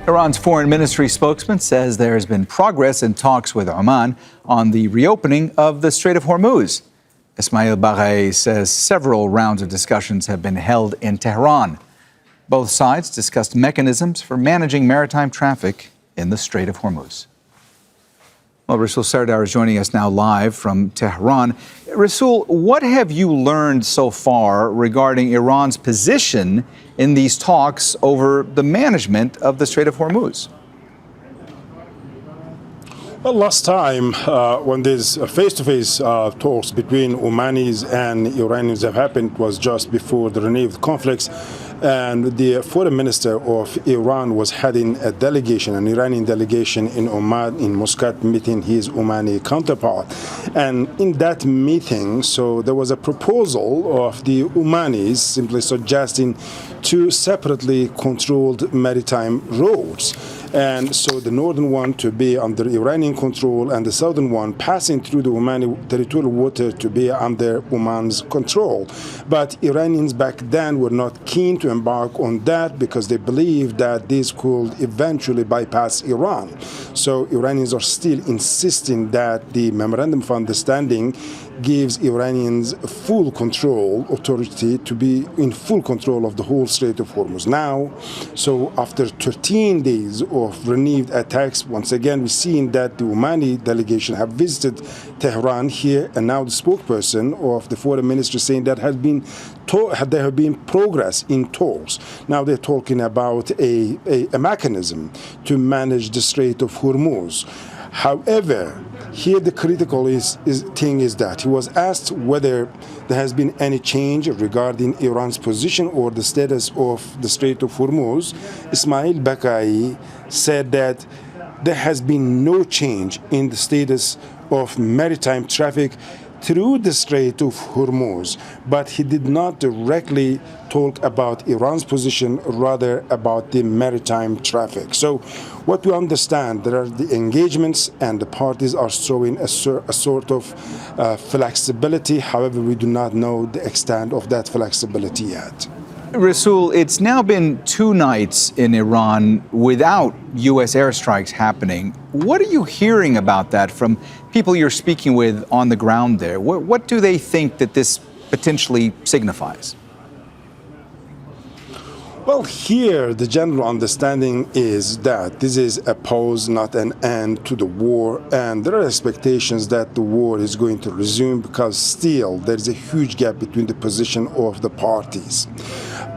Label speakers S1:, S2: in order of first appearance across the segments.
S1: Iran's foreign ministry spokesman says there has been progress in talks with Oman on the reopening of the Strait of Hormuz. Esmaeil Baghaei says several rounds of discussions have been held in Tehran. Both sides discussed mechanisms for managing maritime traffic in the Strait of Hormuz. Well, Resul Serdar is joining us now live from Tehran. Resul, what have you learned so far regarding Iran's position in these talks over the management of the Strait of Hormuz?
S2: Well, last time when these face-to-face talks between Omanis and Iranians have happened was just before the renewed conflicts, and the foreign minister of Iran was heading a delegation, an Iranian delegation in Oman, in Muscat, meeting his Omani counterpart. And in that meeting, so there was a proposal of the Omanis simply suggesting two separately controlled maritime roads. And so the northern one to be under Iranian control and the southern one passing through the Omani territorial water to be under Oman's control. But Iranians back then were not keen to embark on that because they believed that this could eventually bypass Iran. So Iranians are still insisting that the Memorandum of Understanding gives Iranians full control, authority to be in full control of the whole Strait of Hormuz. Now, so after 13 days of renewed attacks, once again we're seeing that the Omani delegation have visited Tehran here, and now the spokesperson of the foreign ministry saying that there have been progress in talks. Now they're talking about a mechanism to manage the Strait of Hormuz. However, here the critical thing is that he was asked whether there has been any change regarding Iran's position or the status of the Strait of Hormuz. Esmaeil Baghaei said that there has been no change in the status of maritime traffic through the Strait of Hormuz, but he did not directly talk about Iran's position, rather about the maritime traffic. So what we understand, there are the engagements and the parties are showing a sort of flexibility. However, we do not know the extent of that flexibility yet.
S1: Resul, it's now been 2 nights in Iran without U.S. airstrikes happening. What are you hearing about that from people you're speaking with on the ground there? What do they think that this potentially signifies?
S2: Well, here the general understanding is that this is a pause, not an end to the war, and there are expectations that the war is going to resume because still there is a huge gap between the position of the parties.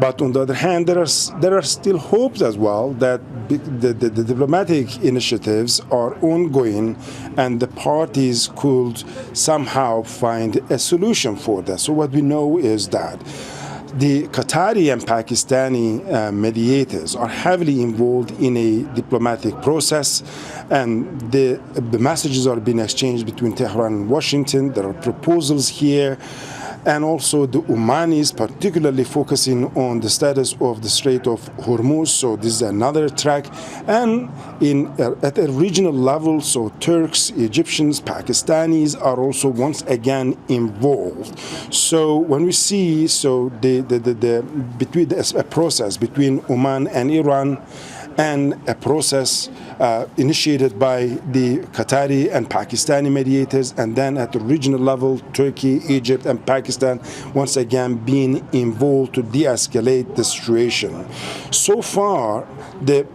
S2: But on the other hand, there are still hopes as well that the diplomatic initiatives are ongoing and the parties could somehow find a solution for that. So what we know is that the Qatari and Pakistani mediators are heavily involved in a diplomatic process, and the messages are being exchanged between Tehran and Washington. There are proposals here, and also the Omanis particularly focusing on the status of the Strait of Hormuz. So this is another track. And at a regional level, so Turks, Egyptians, Pakistanis are also once again involved. So when we see a process between Oman and Iran, and a process initiated by the Qatari and Pakistani mediators, and then at the regional level, Turkey, Egypt, and Pakistan once again being involved to de-escalate the situation. So far, the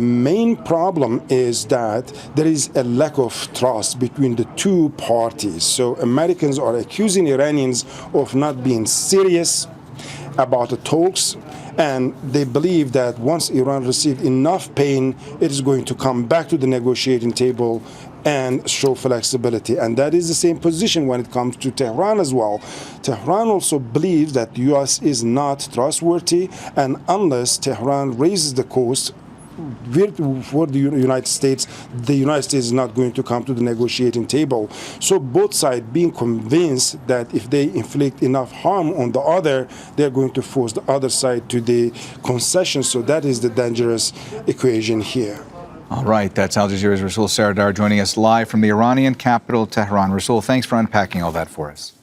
S2: main problem is that there is a lack of trust between the two parties. So Americans are accusing Iranians of not being serious about the talks, and they believe that once Iran receives enough pain, it is going to come back to the negotiating table and show flexibility. And that is the same position when it comes to Tehran as well. Tehran also believes that the U.S. is not trustworthy, and unless Tehran raises the cost for the United States is not going to come to the negotiating table. So both sides being convinced that if they inflict enough harm on the other, they're going to force the other side to the concession. So that is the dangerous equation here.
S1: All right, that's Al Jazeera's Resul Serdar joining us live from the Iranian capital, Tehran. Resul, thanks for unpacking all that for us.